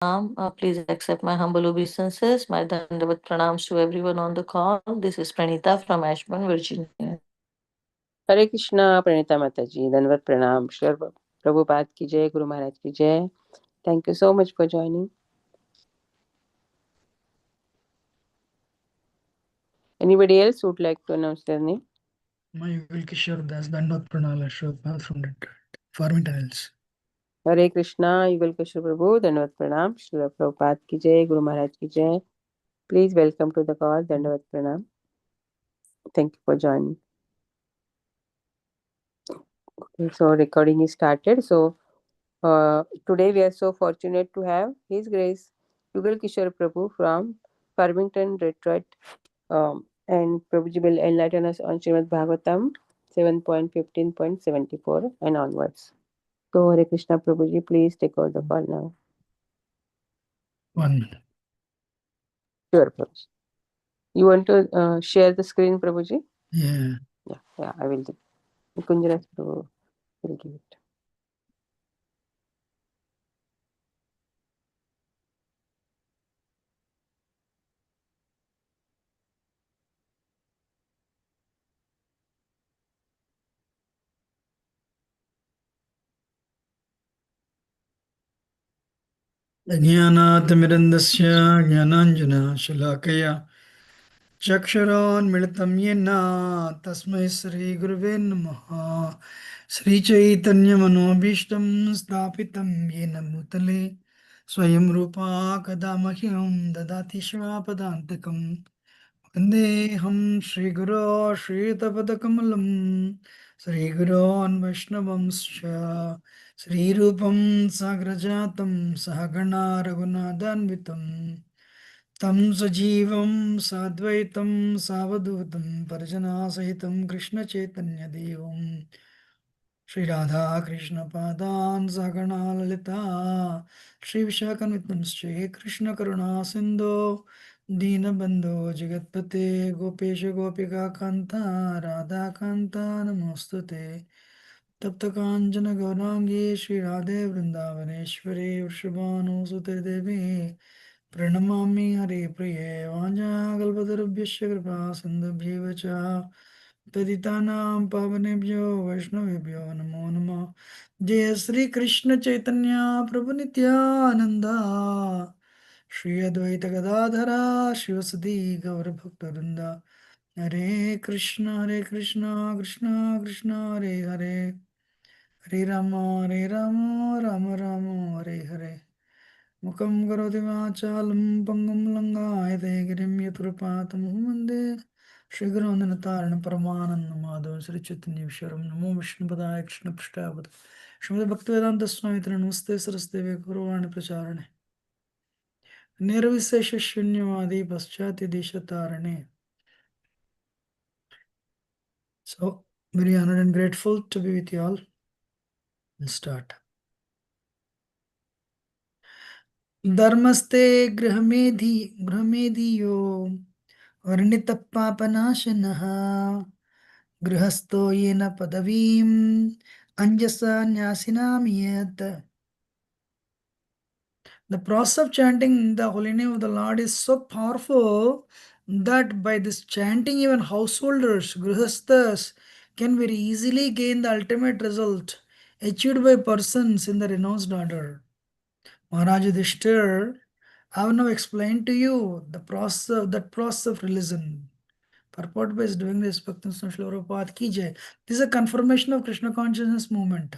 Please accept my humble obeisances. My Dandavat pranams to everyone on the call. This is Pranita from Ashburn, Virginia. हरे कृष्णा प्रणीता माता जी धन्यवाद प्रणाम श्री प्रभुपाद की जय गुरु महाराज की जय thank you so much for joining anybody else would like to announce their name My Yugal Kishore Das Dandot Pranal Ashok from the Farmington Hills. हरे कृष्णा युगल किशोर प्रभु धन्यवाद प्रणाम श्री प्रभुपाद की जय गुरु महाराज की जय please welcome to the call धन्यवाद प्रणाम thank you for joining so recording is started so today we are so fortunate to have his grace yugal kishore prabhu from farmington detroit and Prabhuji will enlighten us on Srimad Bhagvatam 7.15.74 and onwards. So, Hare Krishna Prabhuji, please take over the call now. 1 minute. Sure, Prabhuji. You want to share the screen, Prabhuji? Yeah. Yeah, I will do. Kunjaras Prabhu will give it. ज्ञानातिमिरन्दस्य ज्ञानाञ्जनशलाकया चक्षुरोन्मिलितं येन तस्मै श्रीगुरुवे नमः श्रीचैतन्यमनोभीष्टं स्थापितं येन भूतले स्वयं रूपा कदा मह्यं ददाति स्वापदान्तिकम् वन्देऽहं श्रीगुरो श्रीयुतपदकमलं श्रीगुरोन् वैष्णवंश्च श्रीरूपं साग्रजातं सहगणा रघुनाथान्वितं तं सजीवं साद्वैतं सावधूतं परिजनासहितं कृष्णचैतन्यदेवं श्रीराधाकृष्णपादान् सहगणा ललिता श्रीविशाखान्वितंश्च कृष्णकरुणासिन्धो दीनबन्धो जगत्पते गोपेश गोपिकान्ता राधाकान्ता नमोऽस्तु ते तप्तकाञ्चन गौराङ्गी श्रीराधे वृन्दावनेश्वरी वृषभानुसुते देवी प्रणमामि हरिप्रिये वाञ्छाकल्पतरुभ्यश्च कृपा सिन्धुभ्येव च पतितानां पावनेभ्यो वैष्णवेभ्यो नमो नमः जय श्री कृष्ण चैतन्य प्रभु नित्यानंद श्री अद्वैत गदाधरा शिवसदी गौरभक्तवृंद हरे कृष्ण कृष्ण कृष्ण हरे हरे हरे राम राम राम हरे हरे मुखं करोति वाचालं पङ्गुं लङ्घायते गिरिं यत्कृपातमहं वन्दे श्रीगुरोन्दनतारण परमानन्दमाधव श्रीचैतन्येश्वरं नमो विष्णुपदाय कृष्णपृष्ठावत श्रीमद् भक्तिवेदान्त स्वामी नमस्ते सरस्वती गौरवाणी प्रचारणे निर्विशेष शून्यवादी पश्चात्य देशतारणे. So very honored and grateful to be with you all. We'll start. धर्मस्ते गृहमेधियो वर्णितपापनाशनः गृहस्थो yen पदवीम् अंजसा न्यासिनामियत्. The process of chanting the holy name of the Lord is so powerful that by this chanting even householders, grihasthas, can very easily gain the ultimate result achieved by persons in the renounced order. Maharaj Yudhishthir, I have now explained to you the process of religion. Purport by doing this, Bhakti Prabhupada ki jai. This is a confirmation of Krishna consciousness movement.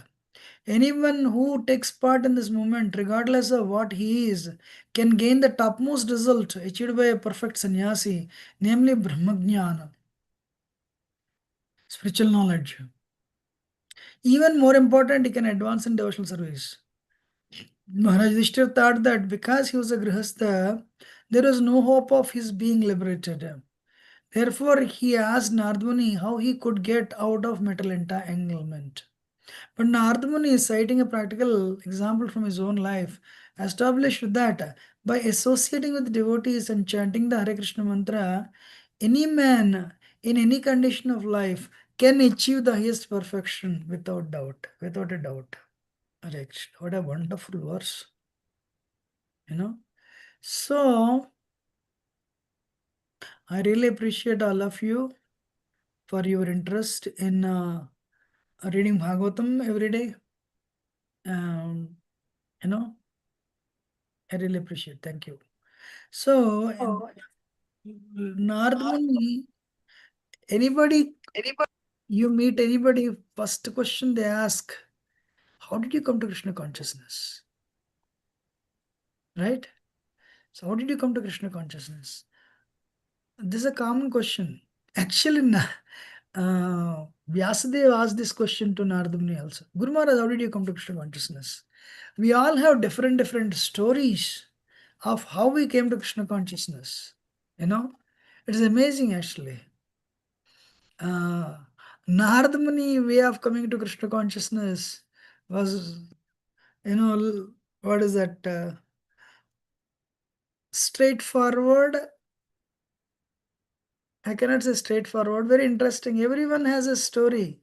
Anyone who takes part in this movement, regardless of what he is, can gain the topmost result achieved by a perfect sannyasi, namely Brahmajnana, spiritual knowledge. Even more important, he can advance in devotional service. Maharaj Yudhishthira thought that because he was a grihastha, there was no hope of his being liberated. Therefore, he asked Nardmuni how he could get out of metal entanglement. But Nardmuni is citing a practical example from his own life, established that by associating with devotees and chanting the Hare Krishna mantra, any man in any condition of life can achieve the highest perfection without doubt, without a doubt. Hare Krishna. What a wonderful verse. So I really appreciate all of you for your interest in reading Bhagavatam every day. Um, I really appreciate. Thank you. So, Nardmani, anybody, you meet anybody, first question they ask, how did you come to Krishna consciousness? Right? So, how did you come to Krishna consciousness? This is a common question. Actually, Vyasadeva asked this question to Nardmuni also. Guru Maharaj, how did you come to Krishna consciousness? We all have different stories of how we came to Krishna consciousness. It is amazing actually. Narada Muni way of coming to Krishna consciousness was, what is that? Straightforward. I cannot say straightforward. Very interesting. Everyone has a story.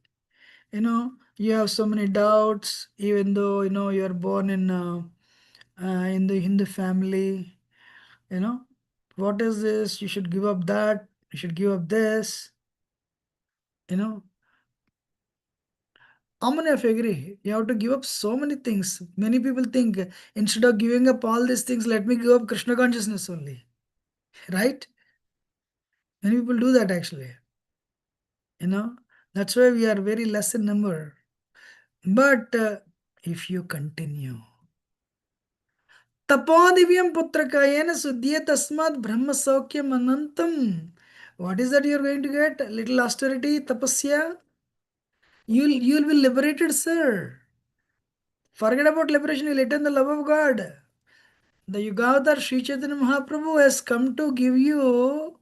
You have so many doubts, even though you are born in the Hindu family. What is this? You should give up that. You should give up this. How many of you agree? You have to give up so many things. Many people think instead of giving up all these things, let me give up Krishna consciousness only. Right? Many people do that actually. That's why we are very less in number. But if you continue, tapodivyam putrakayena sudhya tasmat brahma saukyam anantam. What is that you are going to get? Little austerity, tapasya. You'll be liberated, sir. Forget about liberation, you'll attain the love of God. The Yugavatar Sri Chaitanya Mahaprabhu has come to give you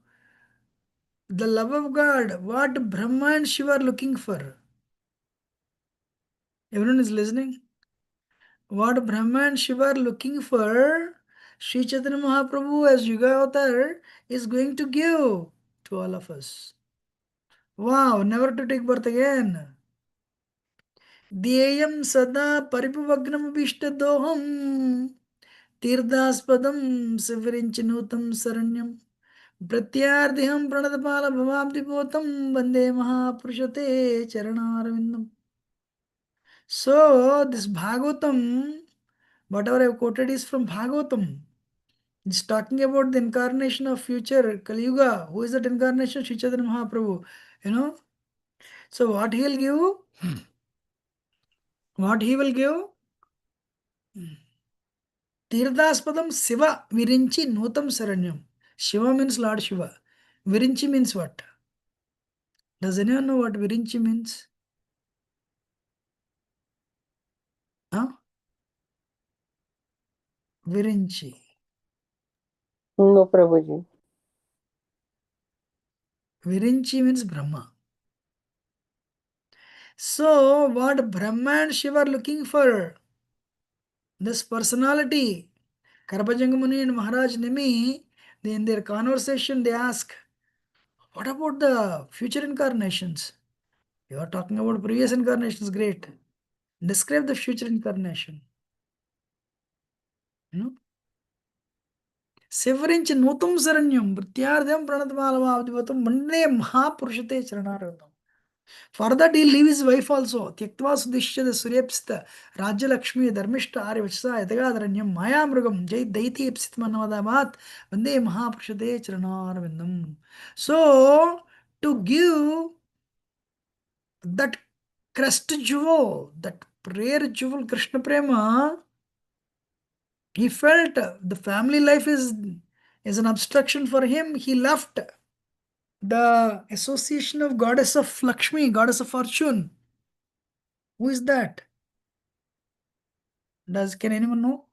the love of God. What Brahma and Shiva are looking for. Everyone is listening? What Brahma and Shiva are looking for, Sri Chaitanya Mahaprabhu as Yugavatar is going to give to all of us. Wow, never to take birth again. Dhyayam sada paripavagnam abhishtadoham Tirthaspadam Sivarinchinutam Saranyam Pratyardhiham Pranadapala Bhavabdipotam Vande Mahapurushate Charanarvindam. So, this Bhagavatam, whatever I have quoted is from Bhagavatam. It's talking about the incarnation of future Kali Yuga. Who is that incarnation? Sri Chaitanya Mahaprabhu. So, what he will give? What he will give? Tirthaspadam Siva Virinchi Nutam Saranyam. Shiva means Lord Shiva. Virinchi means what? Does anyone know what Virinchi means? Huh? Virinchi. No, Prabhuji. Virinchi means Brahma. So, what Brahma and Shiva are looking for? This personality. Karabhajanga Muni and Maharaj Nimi, in their conversation, they ask, what about the future incarnations? You are talking about previous incarnations, great. Describe the future incarnation. Sevarinch Nutum Saranyam, Pratyardham Pranatmalavavivatam, Mande Mahapurushate Charanarvindam. For that he leave his wife also. Tyaktva Sudishya the Suryapsita, Raja Lakshmi, Dharmishta Arivachsa, Yadagadharanyam, Maya Mrugam, Jai Daiti Epsit Manavadamat, Vande Mahapurushate Charanarvindam. So, to give that crest jewel, that prayer jewel, Krishna Prema, he felt the family life is an obstruction for him. He left the association of goddess of Lakshmi, goddess of fortune. Who is that? Can anyone know?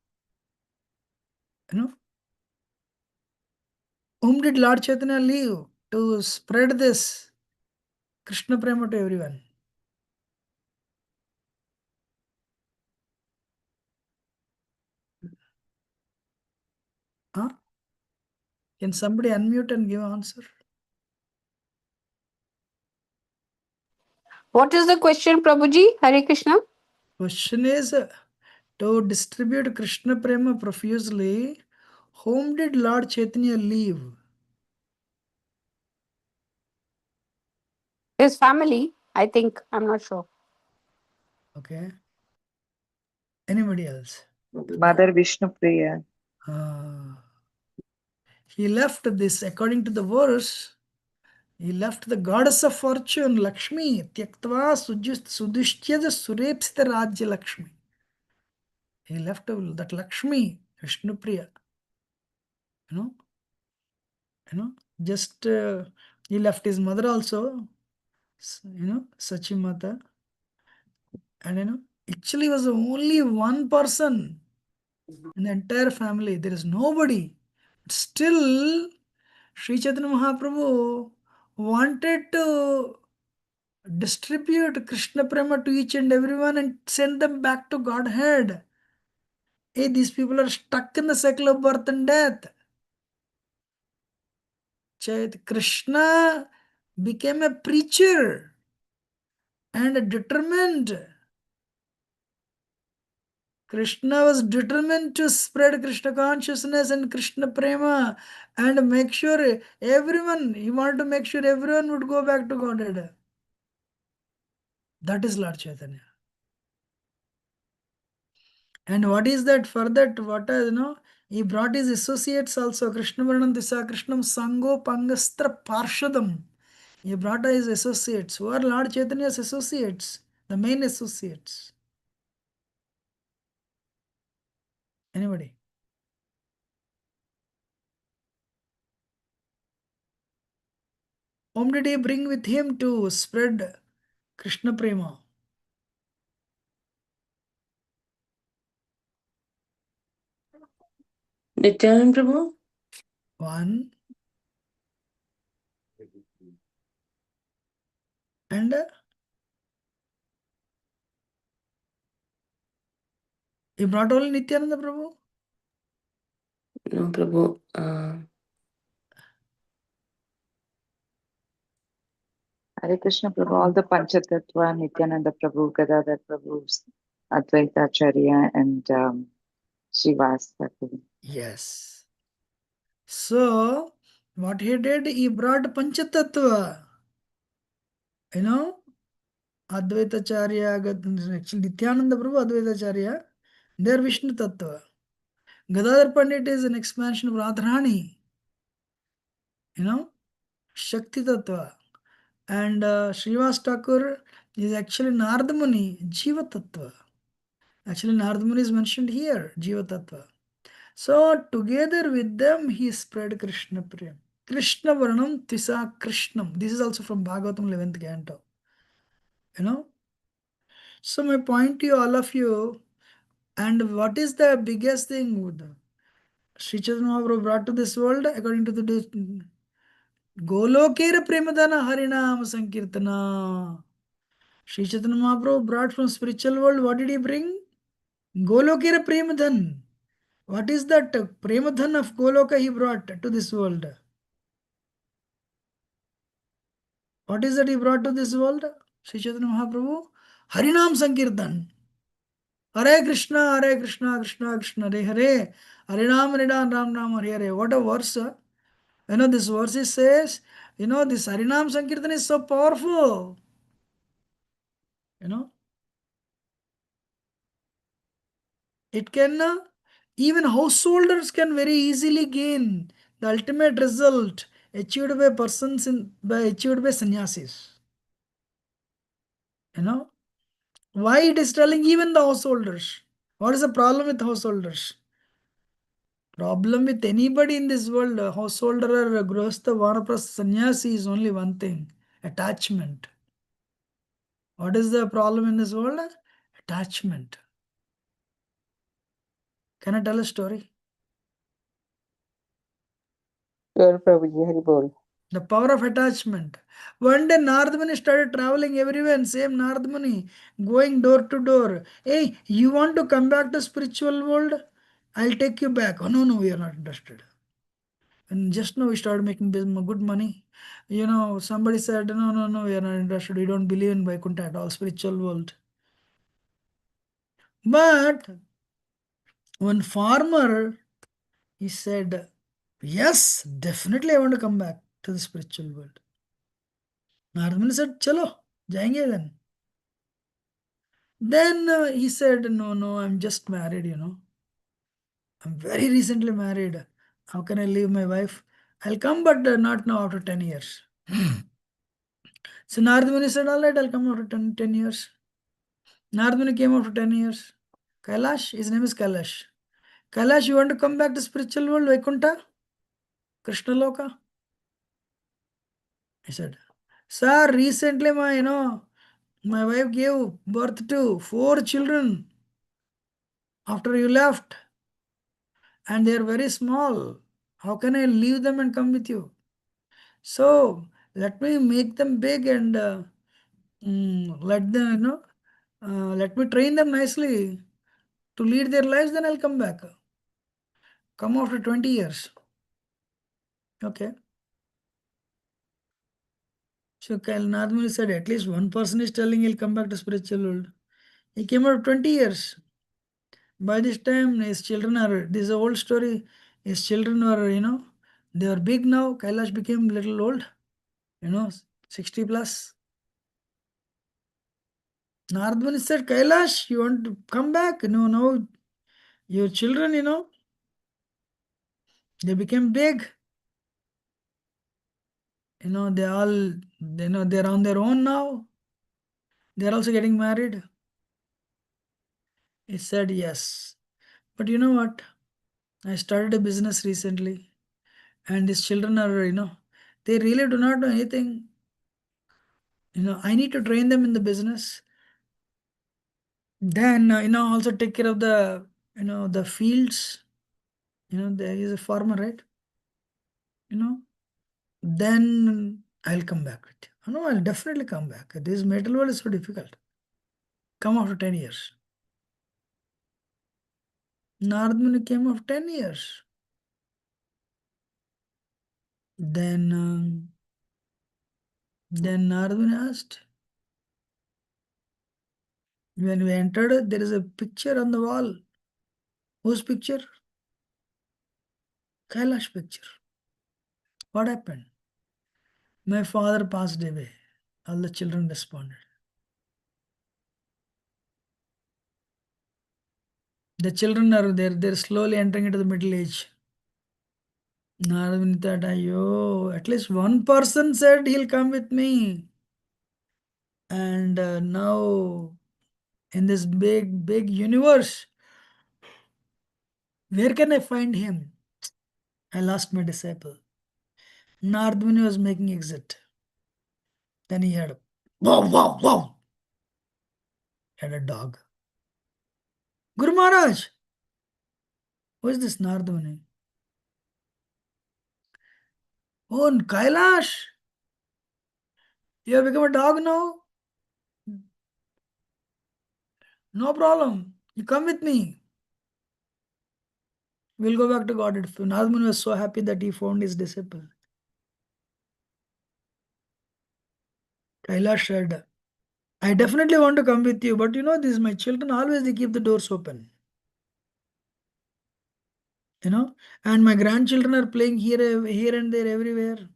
Whom did Lord Chaitanya leave to spread this Krishna Prema to everyone? Huh? Can somebody unmute and give an answer? What is the question, Prabhuji? Hare Krishna. Question is to distribute Krishna Prema profusely. whom did Lord Chaitanya leave? His family, I think. I'm not sure. Okay. Anybody else? Mother Vishnupriya. He left this, according to the verse, he left the goddess of fortune, Lakshmi, Tyaktva Sudishtyada Surepsita Rajya Lakshmi. He left that Lakshmi, Vishnupriya. You know, just he left his mother also, Sachimata. And actually was only one person in the entire family. There is nobody. Still, Sri Chaitanya Mahaprabhu wanted to distribute Krishna Prema to each and everyone and send them back to Godhead. Hey, these people are stuck in the cycle of birth and death. Krishna became a preacher and determined. Krishna was determined to spread Krishna consciousness and Krishna Prema and make sure everyone, he wanted to make sure everyone would go back to Godhead. That is Lord Chaitanya. And what is that? For that, he brought his associates also. Krishna Varnantisa Krishnam Sango Pangastra Parshadam. He brought his associates. Who are Lord Chaitanya's associates? The main associates. Anybody? Whom did he bring with him to spread Krishna Prema? Nityanand Prabhu? One. And he brought only Nityananda Prabhu? No, Prabhu. Hare Krishna Prabhu, all the Panchatattva, Nityananda Prabhu, Gadadhar Prabhu, Advaita Acharya, and Srivas Thakur. Yes. So, what he did, he brought Panchatattva. Advaita Acharya, actually Nityananda Prabhu, Advaita Acharya, they are Vishnu Tattva. Gadadhar Pandit is an expansion of Radharani. Shakti Tattva. And Srivas Thakur is actually Narada Muni, Jiva Tattva. Actually, Narada Muni is mentioned here, Jiva Tattva. So, together with them, he spread Krishna Prem. Krishna Varnam Tisa Krishnam. This is also from Bhagavatam 11th canto. So, my point to you, all of you, and what is the biggest thing Sri Chaitanya Mahaprabhu brought to this world according to the Golokera Premadana Harinam Sankirtana. Sri Chaitanya Mahaprabhu brought from spiritual world, what did he bring? Golokera Premadhan. What is that Premadhan of Goloka he brought to this world? What is that he brought to this world? Sri Chaitanya Mahaprabhu? Harinam Sankirtan. Hare Krishna, Hare Krishna, Krishna Krishna, Hare Hare. Harinam, Harinam, Ram Ram, Hare Hare. What a verse. This verse says, this Harinam Sankirtan is so powerful. It can, even householders can very easily gain the ultimate result achieved by persons achieved by sannyasis. Why it is telling even the householders? What is the problem with householders? Problem with anybody in this world, a householder or grihastha, vanaprastha, sannyasi is only one thing, attachment. What is the problem in this world? Attachment. Can I tell a story? Sure, Prabhuji, Hari Bol. The power of attachment. One day Narada Muni started traveling everywhere, same Narada Muni, going door to door. Hey, you want to come back to spiritual world? I'll take you back. Oh, no, we are not interested. And just now we started making good money. Somebody said, no, we are not interested. We don't believe in Vaikuntha at all, spiritual world. But one farmer He said, yes, definitely I want to come back to the spiritual world. Narad Muni said, chalo, jayenge then. Then he said, no, I'm just married, I'm very recently married. How can I leave my wife? I'll come, but not now after 10 years. So Narad Muni said, all right, I'll come after 10 years. Narad Muni came after 10 years. Kailash, his name is Kailash. Kailash, you want to come back to spiritual world, Vaikuntha? Krishna Loka? He said, sir, recently my wife gave birth to 4 children after you left, and they are very small. How can I leave them and come with you? So let me make them big and let them, let me train them nicely to lead their lives, then I'll come back. Come after 20 years. Okay. So Nardmuni said, at least one person is telling he'll come back to spiritual world. He came out 20 years. By this time, his children are, this is an old story. His children were, they are big now. Kailash became little old, 60 plus. Nardmuni said, Kailash, you want to come back? No, your children, they became big. They all, they're on their own now. They're also getting married. He said, yes. But you know what? I started a business recently, and these children are, they really do not know anything. I need to train them in the business. Then, also take care of the, the fields. There is a farmer, right? Then I'll come back with you. No, I'll definitely come back. This metal world is so difficult. Come after 10 years. Narad Muni came after 10 years. Then Narad Muni asked, when we entered, there is a picture on the wall. Whose picture? Kailash picture. What happened? My father passed away. All the children responded. The children are there, they're slowly entering into the middle age. Narad Muni thought, ayo, at least one person said he'll come with me. And now, in this big universe, where can I find him? I lost my disciple. Narad Muni was making exit. Then he had, wow, wow, wow. Had a dog. Guru Maharaj, who is this Narad Muni? Oh, Kailash, you have become a dog now? No problem. You come with me. We'll go back to Godhead. Narad Muni was so happy that he found his disciple. Kailash said, I definitely want to come with you, but these my children always they keep the doors open. And my grandchildren are playing here and there everywhere.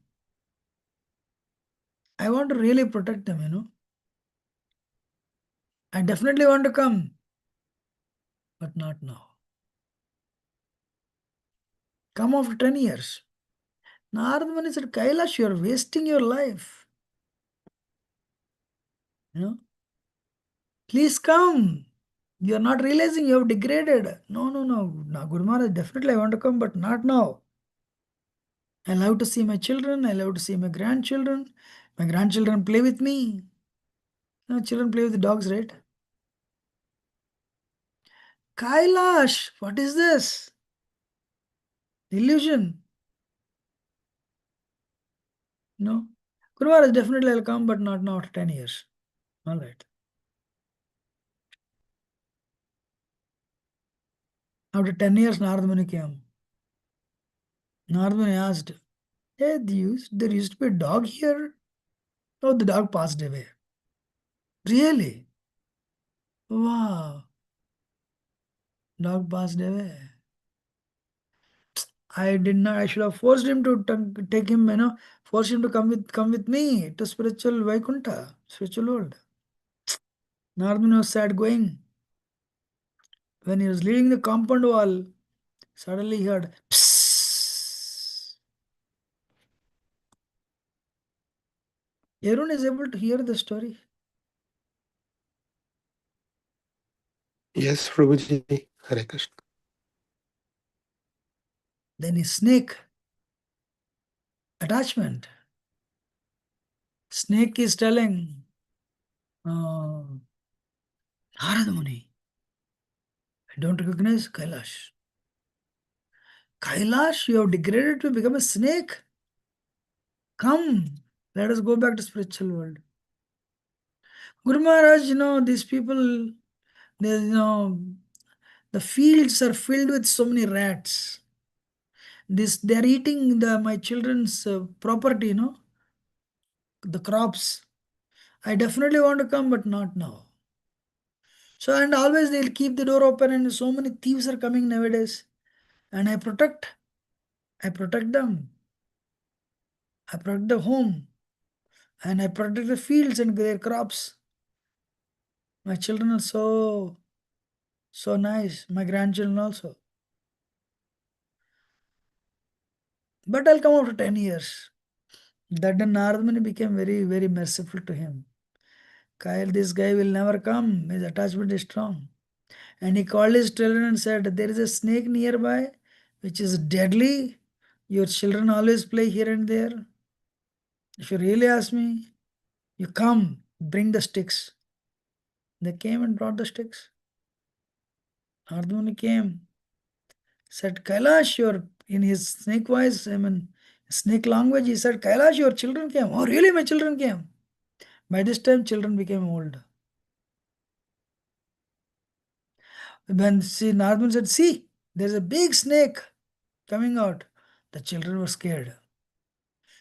I want to really protect them. I definitely want to come, but not now. Come after 10 years. Narad Muni said, Kailash, you're wasting your life. Please come. You're not realizing you have degraded. No. Now, Guru Maharaj, definitely I want to come, but not now. I love to see my children. I love to see my grandchildren. My grandchildren play with me. Children play with the dogs, right? Kailash, what is this? Illusion. No. Guru Maharaj, definitely I'll come, but not now after 10 years. All right. After 10 years, Narad Muni came. Narad Muni asked, hey, there used to be a dog here. Oh, the dog passed away. Really? Wow. Dog passed away. I did not. I should have forced him to take him, force him to come with me to spiritual Vaikuntha, spiritual world. Nardan was sad going. When he was leaving the compound wall, suddenly he heard psst. Everyone is able to hear the story. Yes, Prabhuji. Hare Krishna. Then his snake attachment. Snake is telling Narada Muni, I don't recognize Kailash. Kailash, you have degraded to become a snake. Come, let us go back to spiritual world. Guru Maharaj, these people, the fields are filled with so many rats. They are eating my children's property, the crops. I definitely want to come, but not now. So, and always they'll keep the door open, and so many thieves are coming nowadays. And I protect them. I protect the home, and I protect the fields and their crops. My children are so nice. My grandchildren also. But I'll come after 10 years. That then Narada Muni became very, very merciful to him. Kyle, this guy will never come. His attachment is strong. And he called his children and said, there is a snake nearby which is deadly. Your children always play here and there. If you really ask me, you come, bring the sticks. They came and brought the sticks. Narada Muni came, said, Kailash, in his snake voice, snake language, he said, Kailash, your children came. Oh, really, my children came. By this time, children became old. When Narada Muni said, see, there's a big snake coming out. The children were scared.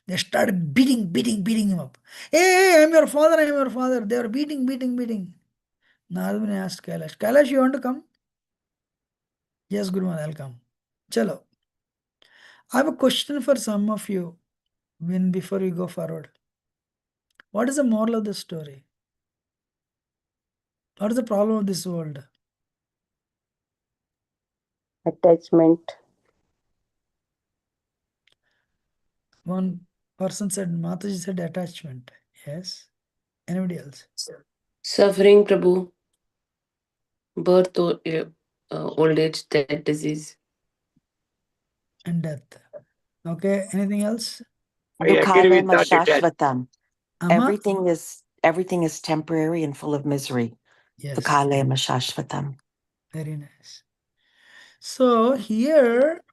They started beating him up. Hey, I'm your father, I'm your father. They were beating. Narada Muni asked Kailash, Kailash, you want to come? Yes, Guru Maharaj, I'll come. Chalo. I have a question for some of you before we go forward. What is the moral of the story? What is the problem of this world? Attachment. One person said, Mataji said attachment. Yes. Anybody else? Suffering, Prabhu. Birth, old age, death, disease. And death. Okay. Anything else? I agree with that. Dukhalema Amma? Everything is temporary and full of misery. Yes. Dukhalema Shashvatam. Very nice. So here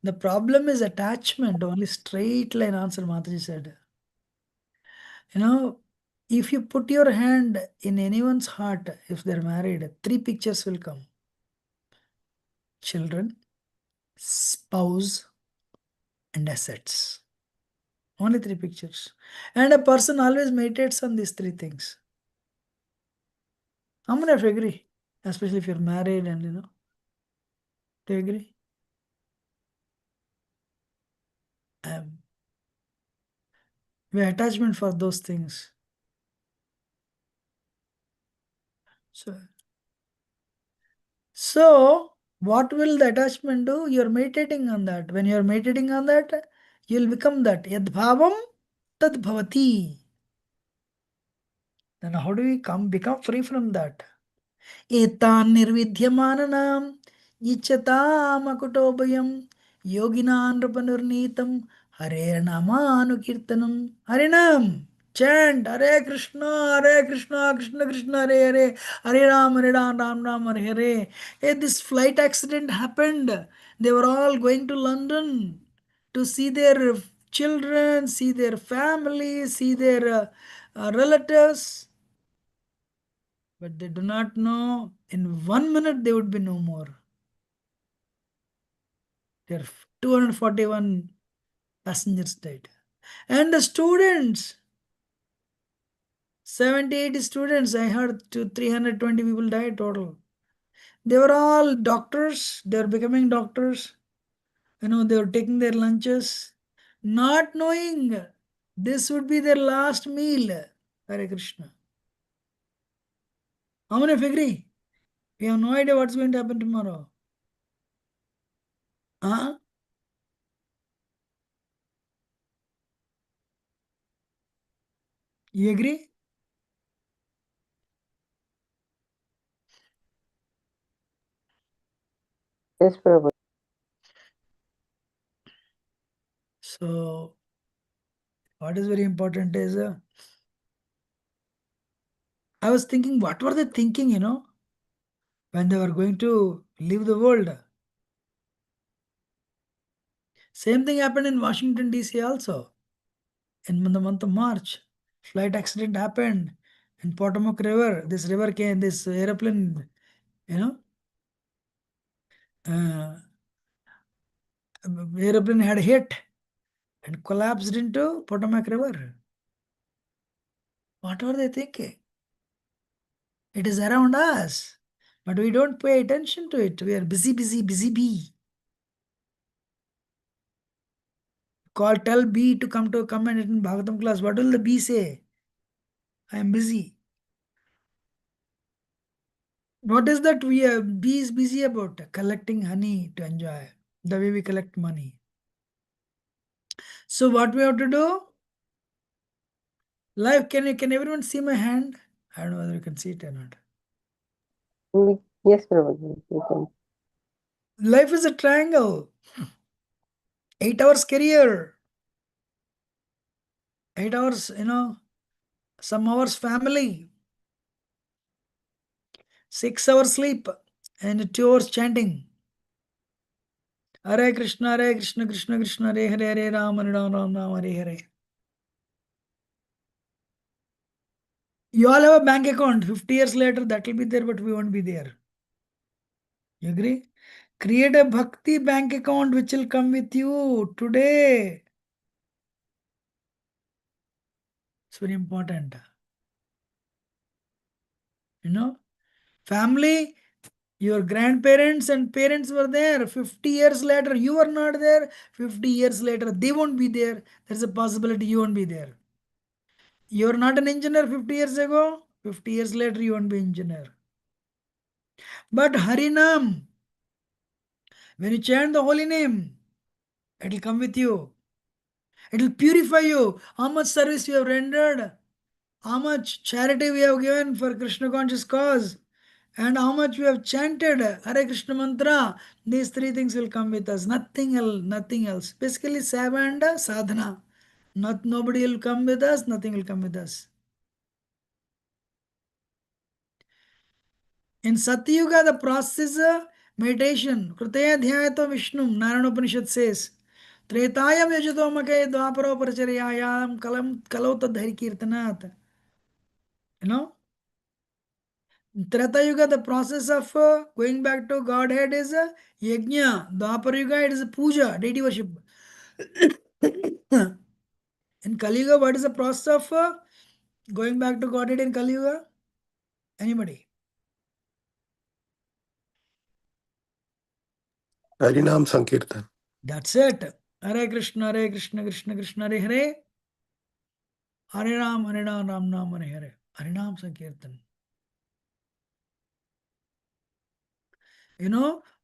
the problem is attachment. Only straight line answer Mataji said. If you put your hand in anyone's heart, if they're married, 3 pictures will come. Children, spouse, and assets. Only 3 pictures. And a person always meditates on these 3 things. How many of you agree? Especially if you're married and do you agree? We have attachment for those things. So what will the attachment do? You're meditating on that. When you're meditating on that, you'll become that. Yad bhavam tad bhavati. Then how do we become free from that? Etan nirvidhyamananam ichchatam akutobhayam yoginan rupanurnitam hare namanukirtanam. Harinam. Chant Hare Krishna, Krishna Krishna, Hare Hare Ram Hare Hare. Hey, this flight accident happened. They were all going to London to see their children, see their family, see their relatives. But they do not know in 1 minute they would be no more. There are 241 passengers died. And the students, 78 students, I heard 320 people died total. They were all doctors, they were becoming doctors. They were taking their lunches, not knowing this would be their last meal. Hare Krishna. How many of you agree? We have no idea what's going to happen tomorrow. Huh? You agree? Yes, Prabhu. So, what is very important is, I was thinking, what were they thinking, when they were going to leave the world? Same thing happened in Washington, D.C. also. In the month of March, flight accident happened in Potomac River. This river came, this aeroplane, uh, aeroplane had hit and collapsed into Potomac River. What were they thinking? It is around us, but we don't pay attention to it. We are busy, busy, busy bee. Tell bee to come and attend Bhagavatam class. What will the bee say? I am busy. What is that bee is busy about? Collecting honey to enjoy. The way we collect money. So what we have to do? Life, can everyone see my hand? I don't know whether you can see it or not. Yes, Prabhu. You can. Life is a triangle. 8 hours career. 8 hours, some hours family. 6 hours sleep. And 2 hours chanting. Hare Krishna, Krishna Krishna, Hare Hare, Hare Ram, Ram, Hare Hare. You all have a bank account. 50 years later, that will be there, but we won't be there. You agree? Create a bhakti bank account which will come with you today. It's very important. Family, your grandparents and parents were there. 50 years later, you are not there. 50 years later, they won't be there. There's a possibility you won't be there. You're not an engineer 50 years ago. 50 years later, you won't be engineer. But Harinam, when you chant the holy name, it will come with you. It will purify you. How much service you have rendered, how much charity we have given for Krishna conscious cause, and how much we have chanted Hare Krishna mantra. These three things will come with us. Nothing else. Nothing else. Basically, seva and sadhana. Nobody will come with us. Nothing will come with us. In Satyuga, the process is meditation. Kritaya dhyayato Vishnu, Narayana Upanishad says. Tretayam yajatomake dvaparo paracharayayam kalauta dhari kirtanat. Treta Yuga, the process of going back to Godhead is yajna. Dwapara Yuga, it is puja, deity worship. In Kali Yuga, what is the process of going back to Godhead in Kali Yuga? Anybody? Harinam Sankirtan. That's it. Hare Krishna, Krishna Krishna, Hare Hare. Hare Ram, Ram Ram, Hare Hare. Harinam Sankirtan.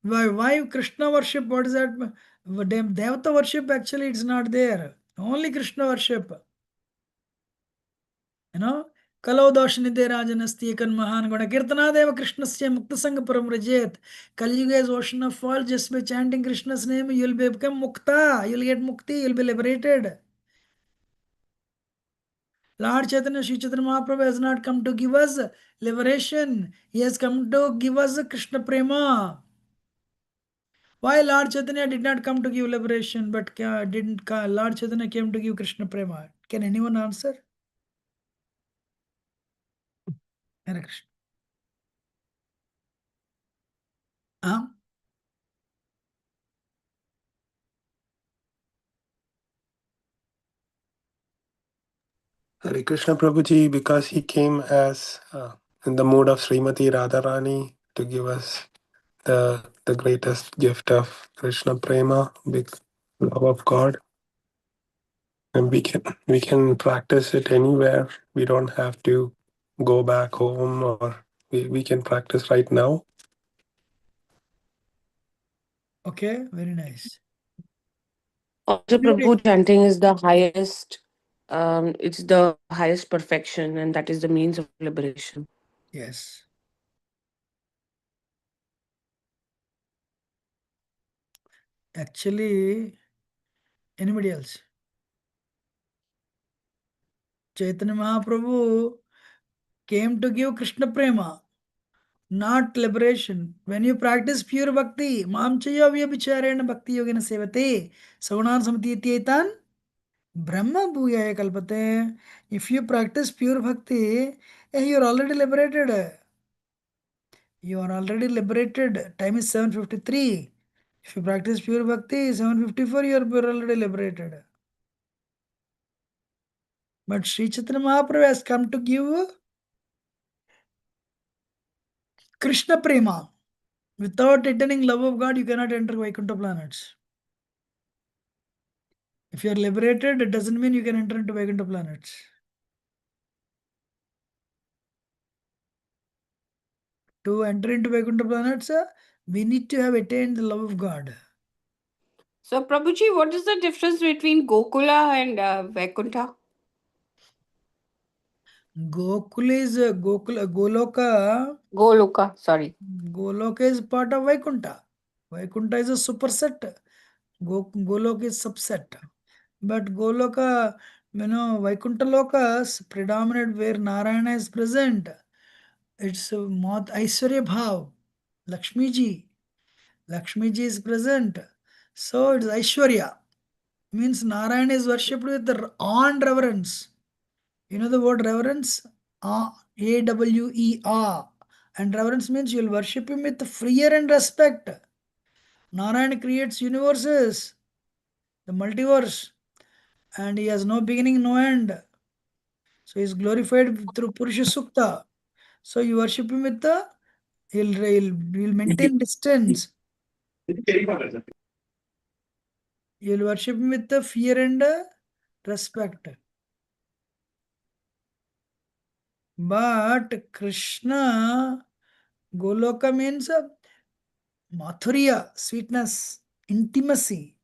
Why Krishna worship? What is that? Devata worship, actually, it's not there. Only Krishna worship. Kalau doshniде rajanasti ekan mahan guna kirtanadeva Krishnasya mukta sangha param rajet. Kali Yuga is ocean of fall. Just by chanting Krishna's name, you'll become mukta. You'll get mukti. You'll be liberated. Lord Chaitanya, Sri Chaitanya Mahaprabhu has not come to give us liberation. He has come to give us Krishna Prema. Why Lord Chaitanya did not come to give liberation, but Lord Chaitanya came to give Krishna Prema? Can anyone answer? Hare Krishna. Huh? Hare Krishna Prabhuji, because he came as in the mood of Srimati Radharani to give us the the greatest gift of Krishna Prema, big love of God. And we can practice it anywhere. We don't have to go back home, or we can practice right now. Okay, very nice. Also, Anybody? Prabhu, chanting is the highest. It's the highest perfection, and that is the means of liberation. Yes. Actually, anybody else? Chaitanya Mahaprabhu came to give Krishna Prema, not liberation. When you practice pure bhakti, Mam Chaya Vyabhicharena Bhakti Yogena Sevate, Sagunan Samatityetan, Brahma Bhuyaya Kalpate. If you practice pure bhakti, you are already liberated. You are already liberated. Time is 7:53. If you practice pure bhakti, 7:54, you are already liberated. But Sri Chaitanya Mahaprabhu has come to give Krishna Prema. Without attaining love of God, you cannot enter Vaikuntha planets. If you are liberated, it doesn't mean you can enter into Vaikuntha planets. To enter into Vaikuntha planets, we need to have attained the love of God. So, Prabhuji, what is the difference between Gokula and Vaikuntha? Gokula is Goloka. Goloka, sorry. Goloka is part of Vaikuntha. Vaikuntha is a superset. Goloka is subset. But Goloka, Vaikuntha Lokas predominate where Narayana is present. It's Mat Aishwarya Bhav. Lakshmi ji. Lakshmi ji is present. So it's Aishwarya. Means Narayana is worshipped with awe and reverence. You know the word reverence? A-W-E-R. And reverence means you will worship him with fear and respect. Narayana creates universes, the multiverse, and he has no beginning, no end. So he is glorified through Purusha Sukta. So you worship him with he'll maintain distance. You'll worship him with the fear and respect. But Krishna, Goloka means Mathurya, sweetness, intimacy.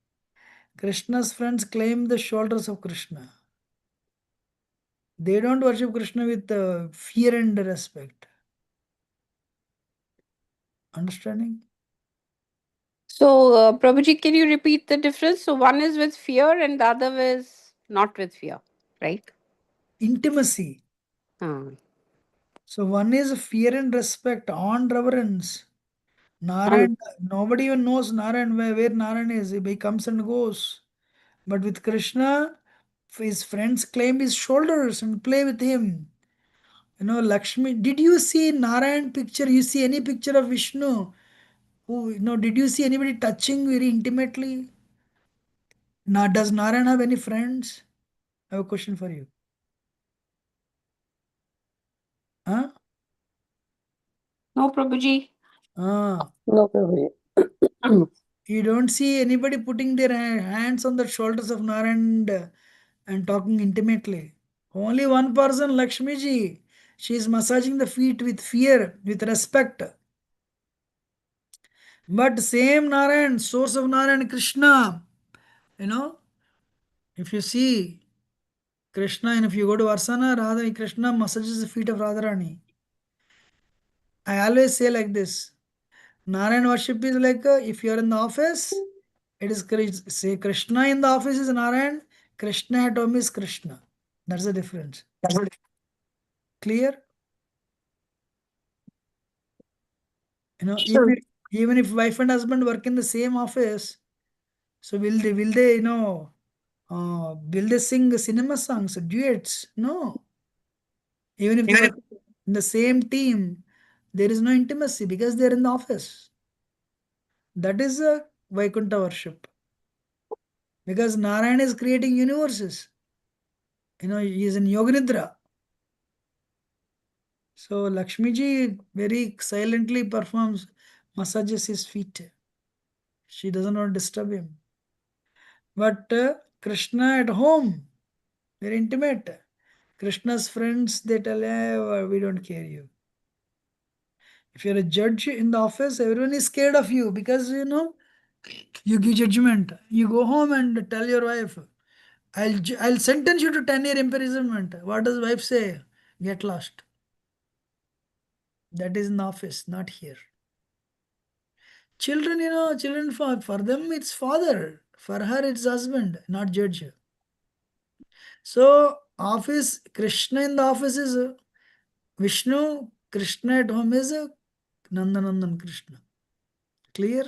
Krishna's friends claim the shoulders of Krishna. They don't worship Krishna with fear and respect. Understanding? So, Prabhuji, can you repeat the difference? So, one is with fear and the other is not with fear, right? Intimacy. Hmm. So one is fear and respect, on reverence. And Narayan, nobody even knows Narayan, where Narayan is. He comes and goes. But with Krishna, his friends claim his shoulders and play with him. Lakshmi. Did you see Narayan picture? You see any picture of Vishnu? Did you see anybody touching very intimately? Now, does Narayan have any friends? I have a question for you. Huh? no, Prabhuji. No, Prabhuji. You don't see anybody putting their hands on the shoulders of Narayan and talking intimately. Only one person, Lakshmi ji. She is massaging the feet with fear, with respect. But same Narayan, source of Narayan, Krishna. If you see Krishna, and if you go to Varsana, Radha, Krishna massages the feet of Radharani. I always say like this. Narayan worship is like if you are in the office, it is say Krishna in the office is Narayan, Krishna at home is Krishna. That's the difference. Clear? Sure. Even if wife and husband work in the same office, so will they sing cinema songs, duets? No. Even if they work in the same team, there is no intimacy because they are in the office. That is a Vaikuntha worship. Because Narayan is creating universes. He is in Yoganidra. So Lakshmi ji very silently performs massages his feet. She doesn't want to disturb him. But Krishna at home, very intimate. Krishna's friends, they tell, we don't care you. If you're a judge in the office, everyone is scared of you because, you give judgment. You go home and tell your wife, I'll sentence you to 10-year imprisonment. What does wife say? Get lost. That is in the office, not here. Children, children for them it's father. For her it's husband, not judge. So office, Krishna in the office is Vishnu, Krishna at home is Nandanandan Krishna. Clear?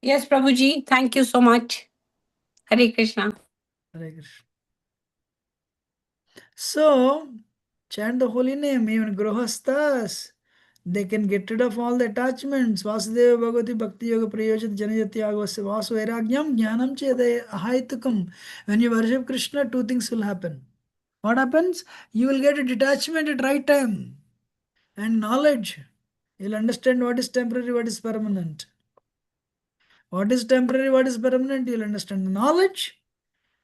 Yes, Prabhuji. Thank you so much. Hare Krishna. Hare Krishna. So, chant the holy name, even Grahasthas, they can get rid of all the attachments. Vasudeva Bhagavati Bhakti Yoga Prayojit Janayati Agavasya Vasu Vairagyam Jnanam Chede Ahaitukam. When you worship Krishna, two things will happen. What happens? You will get a detachment at right time and knowledge. You'll understand what is temporary, what is permanent. What is temporary, what is permanent, you'll understand the knowledge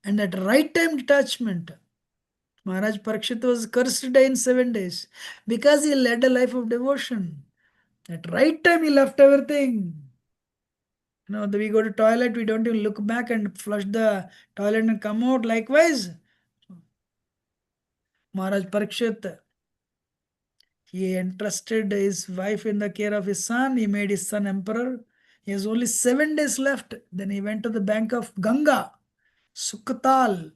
and at right time detachment. Maharaj Parikshit was cursed to die in 7 days because he led a life of devotion. At right time he left everything. We go to toilet, we don't even look back and flush the toilet and come out. Likewise, Maharaj Parikshit, he entrusted his wife in the care of his son. He made his son emperor. He has only 7 days left. Then he went to the bank of Ganga, Sukhatal,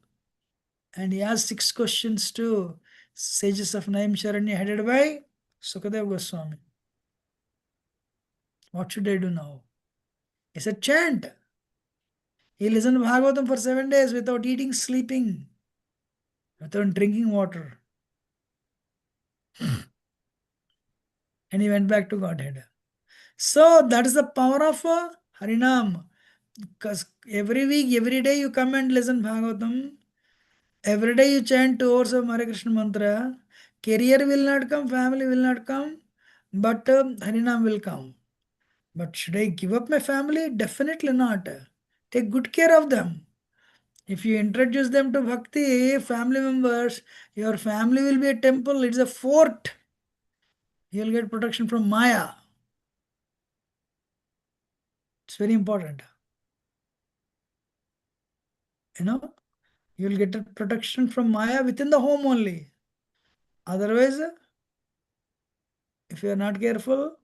and he asked 6 questions to sages of Naim Sharanya headed by Sukadev Goswami. What should I do now? He said, chant. He listened to Bhagavatam for 7 days without eating, sleeping, without drinking water. And he went back to Godhead. So that is the power of Harinam. Because every week, every day you come and listen Bhagavatam. Every day you chant 2 hours of Hare Krishna mantra. Career will not come, family will not come, but Harinam will come. But should I give up my family? Definitely not. Take good care of them. If you introduce them to bhakti, family members, your family will be a temple, it's a fort. You'll get protection from Maya. It's very important. You'll get a protection from Maya within the home only. Otherwise, if you are not careful,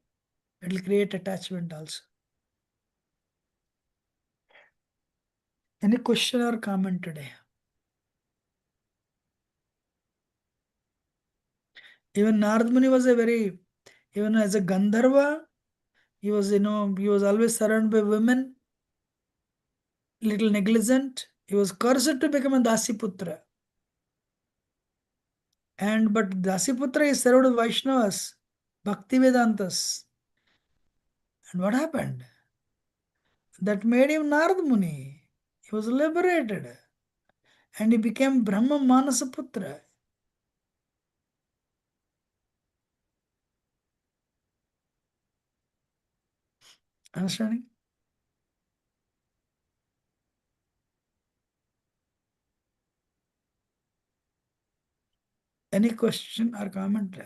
it will create attachment also. Any question or comment today? Even Narad Muni was even as a Gandharva, he was always surrounded by women, little negligent. He was cursed to become a Dasiputra. But Dasiputra is served Vaishnavas, Bhakti Vedantas. And what happened? That made him Narad Muni. He was liberated. And he became Brahma Manasaputra. Understanding? Any question or comment?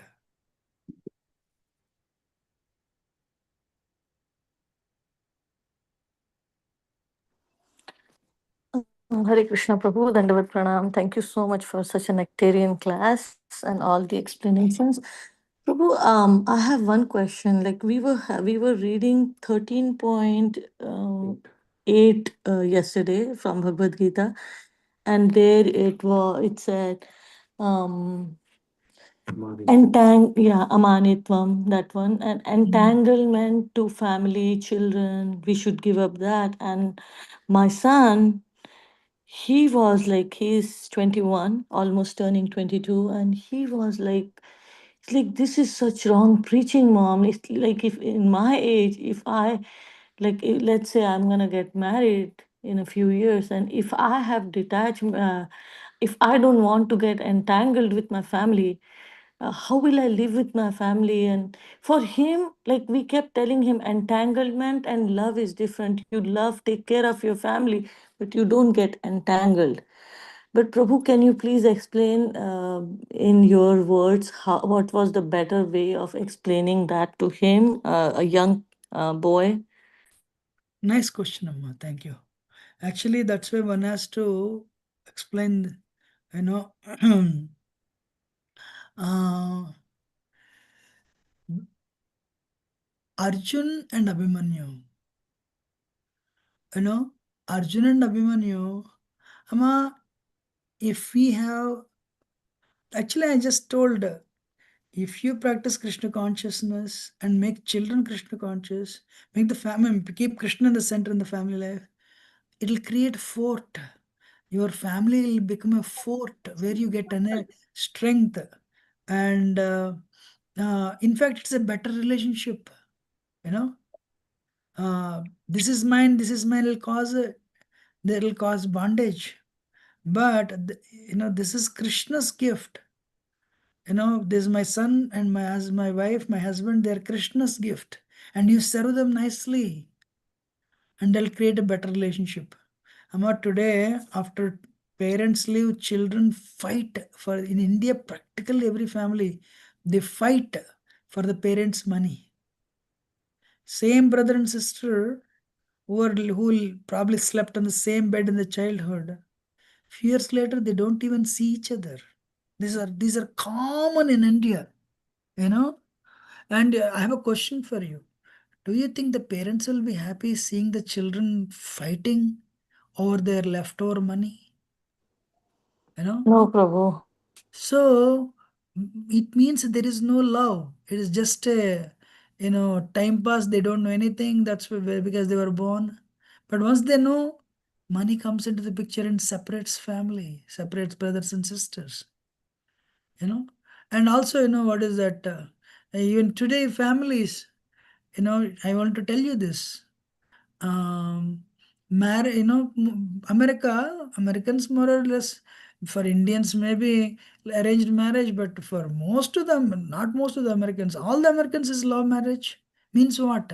Hare Krishna Prabhu, Dandavat Pranam. Thank you so much for such a nectarian class and all the explanations. Prabhu, I have one question. Like we were reading 13.8 yesterday from Bhagavad Gita, and there it said amanitvam, that one, and entanglement to family, children, we should give up that. And my son, he was like, he's 21, almost turning 22, and he was like, it's like, this is such wrong preaching, mom. It's like, if in my age, if I, like, let's say I'm gonna get married in a few years, and if I have detached, if I don't want to get entangled with my family, how will I live with my family? And for him, like we kept telling him, entanglement and love is different. You love, take care of your family, but you don't get entangled. But Prabhu, can you please explain in your words what was the better way of explaining that to him, a young boy? Nice question, Amma. Thank you. Actually, that's why one has to explain, you know, uh, Arjun and Abhimanyu. You know, Arjun and Abhimanyu, Amma, if we have, actually, I just told, if you practice Krishna consciousness and make children Krishna conscious, make the family, keep Krishna in the center in the family life, it'll create fort. Your family will become a fort where you get a strength. And in fact, it's a better relationship. You know, this is mine will cause, that will cause bondage. But, this is Krishna's gift. This is my son and my wife, my husband, they're Krishna's gift. And you serve them nicely, and they'll create a better relationship. Amma, today, after parents leave, children fight for, in India, practically every family, they fight for the parents' money. Same brother and sister who probably slept on the same bed in the childhood. Few years later, they don't even see each other. These are common in India, you know. And I have a question for you. Do you think the parents will be happy seeing the children fighting over their leftover money? You know? No, Prabhu. So it means there is no love. It is just a, time pass. They don't know anything. That's because they were born. But once they know, money comes into the picture and separates family, separates brothers and sisters. And also, what is that? Even today, families, I want to tell you this. Americans more or less, for Indians maybe arranged marriage, but for most of them, not most of the Americans, all the Americans is love marriage. Means what?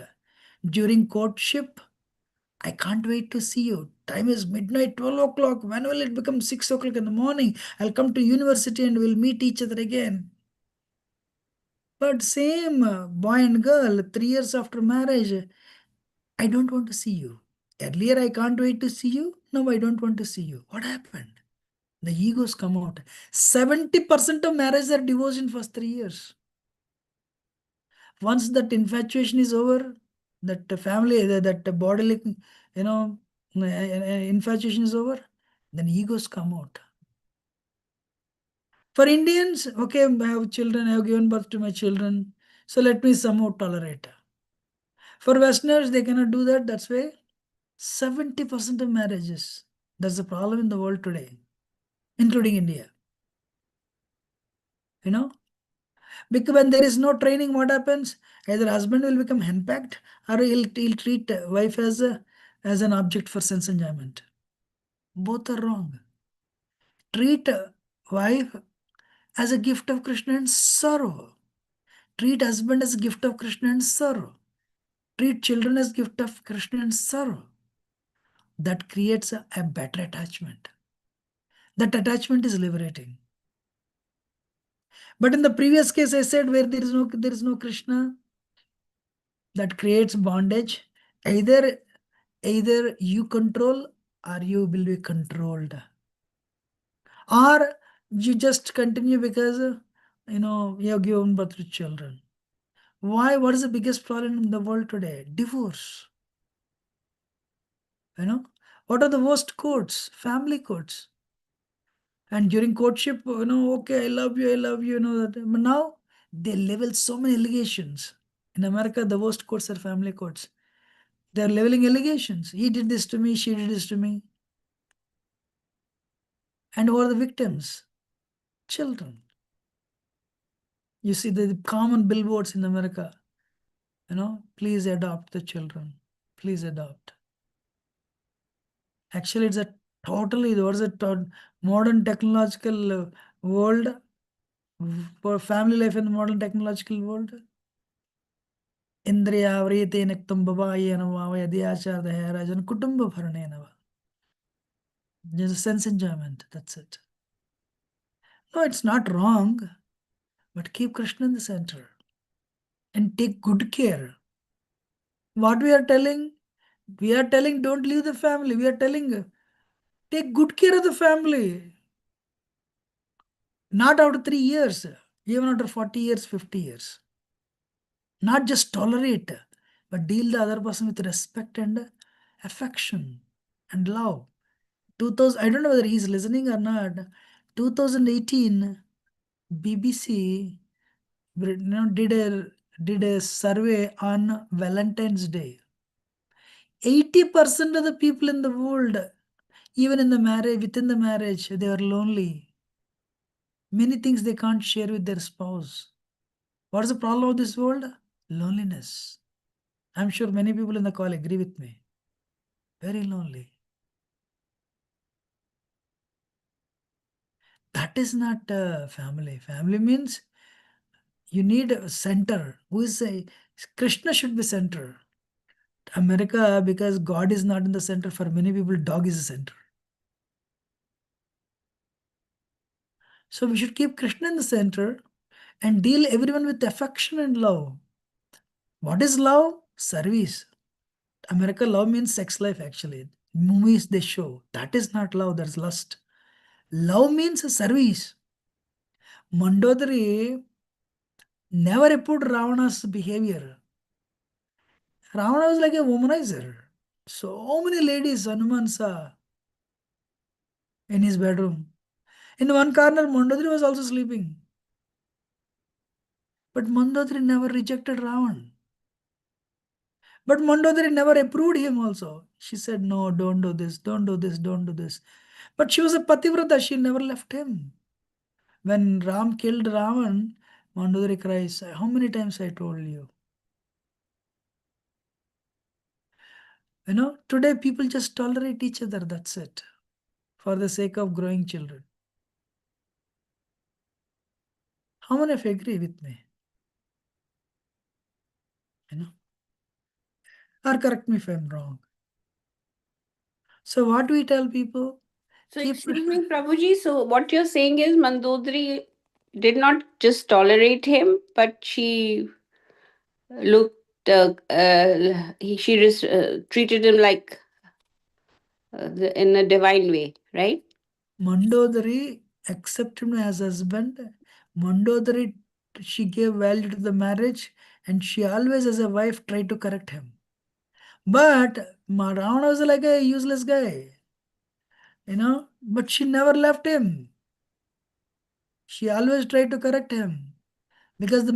During courtship, I can't wait to see you. Time is midnight, 12 o'clock. When will it become 6 o'clock in the morning? I'll come to university and we'll meet each other again. But same boy and girl, 3 years after marriage, I don't want to see you. Earlier, I can't wait to see you. Now, I don't want to see you. What happened? The egos come out. 70% of marriages are divorced in first 3 years. Once that infatuation is over, that family, that bodily, infatuation is over, then egos come out. For Indians, okay, I have children, I have given birth to my children, so let me somehow tolerate. For Westerners, they cannot do that. That's why 70% of marriages. That's the problem in the world today, including India. Because when there is no training, what happens? Either husband will become henpecked, or he'll treat wife as an object for sense enjoyment. Both are wrong. Treat wife as a gift of Krishna and serve. Treat husband as a gift of Krishna and serve. Treat children as gift of Krishna and serve. That creates a better attachment. That attachment is liberating. But in the previous case, I said where there is no Krishna, that creates bondage. Either you control or you will be controlled, or you just continue because you have given birth to children. Why? What is the biggest problem in the world today? Divorce. What are the worst courts? Family courts. And during courtship, okay, I love you, that. But now they level so many allegations. In America, the worst courts are family courts. They're leveling allegations. He did this to me, she did this to me. And who are the victims? Children. You see the common billboards in America. Please adopt the children. Please adopt. Actually, it's a totally, there was a modern technological world. For family life in the modern technological world, Indriya Vrite Nektum Babaye Nava Yadi Achar the Harajan Kutumba Paranenava. Just a sense enjoyment, that's it. No, it's not wrong, but keep Krishna in the center and take good care. What we are telling? We are telling don't leave the family. We are telling take good care of the family. Not after 3 years, even after 40 years, 50 years. Not just tolerate, but deal the other person with respect and affection and love. 2000, I don't know whether he's listening or not. 2018, BBC did a survey on Valentine's Day. 80% of the people in the world, even in the marriage, within the marriage, they are lonely. Many things they can't share with their spouse. What is the problem of this world? Loneliness. I'm sure many people in the call agree with me. Very lonely. That is not family. Family means you need a center. Who is a Krishna should be center. America, because God is not in the center, for many people, dog is the center. So we should keep Krishna in the center and deal everyone with affection and love. What is love? Service. America, love means sex life actually. Movies they show. That is not love, that's lust. Love means service. Mandodari never approved Ravana's behavior. Ravana was like a womanizer. So many ladies Hanuman saw in his bedroom. In one corner, Mandodari was also sleeping. But Mandodari never rejected Ravan. But Mandodari never approved him also. She said, no, don't do this, don't do this, don't do this. But she was a Pativrata, she never left him. When Ram killed Ravan, Mandodari cries, how many times I told you? You know, today people just tolerate each other, that's it. For the sake of growing children. How many of you agree with me? You know? Or correct me if I'm wrong. So what do we tell people? So, Keep excuse me, Prabhuji. So, what you're saying is Mandodari did not just tolerate him, but she looked, treated him like in a divine way, right? Mandodari accepted him as husband. Mandodari, she gave value to the marriage and she always as a wife tried to correct him. But Ravana was like a useless guy, you know, but she never left him. She always tried to correct him because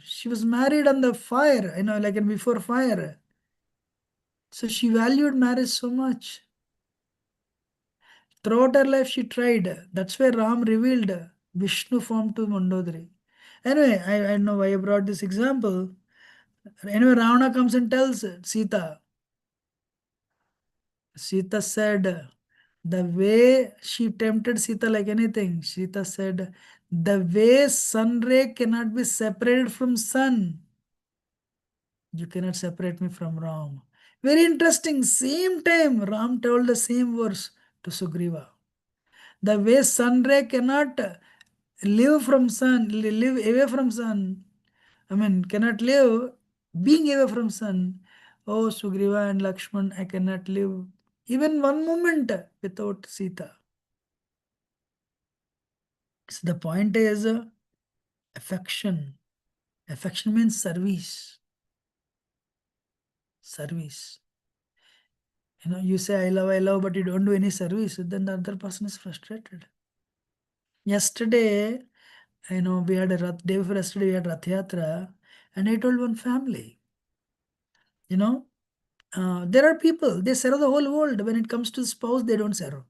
she was married on the fire, you know, like before fire. So she valued marriage so much. Throughout her life, she tried. That's why Ram revealed Vishnu form to Mandodari. Anyway, I know why I brought this example. Anyway, Ravana comes and tells Sita. Sita said, the way she tempted Sita like anything, Sita said, the way sun ray cannot be separated from sun, you cannot separate me from Ram. Very interesting. Same time, Ram told the same verse to Sugriva. The way sun ray cannot live from sun, live away from sun. I mean, cannot live being away from sun. Oh, Sugriva and Lakshman, I cannot live even one moment without Sita. So the point is affection. Affection means service. Service. You know, you say I love, but you don't do any service, then the other person is frustrated. Yesterday, you know, we had a day before yesterday, we had Rath Yatra, and I told one family, you know, there are people, they serve the whole world. When it comes to spouse, they don't serve.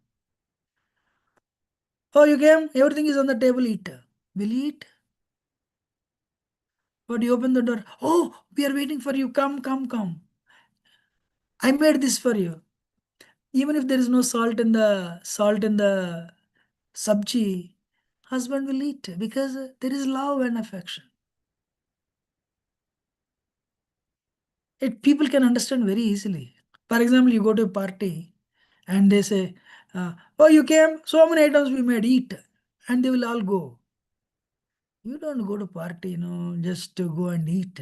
Oh, you came, everything is on the table, eat. Will you eat? But you open the door, oh, we are waiting for you, come, come, come. I made this for you. Even if there is no salt in the sabji, husband will eat because there is love and affection. People can understand very easily. For example, you go to a party and they say, oh, you came, so many items we made, eat. And they will all go. You don't go to party, just to go and eat.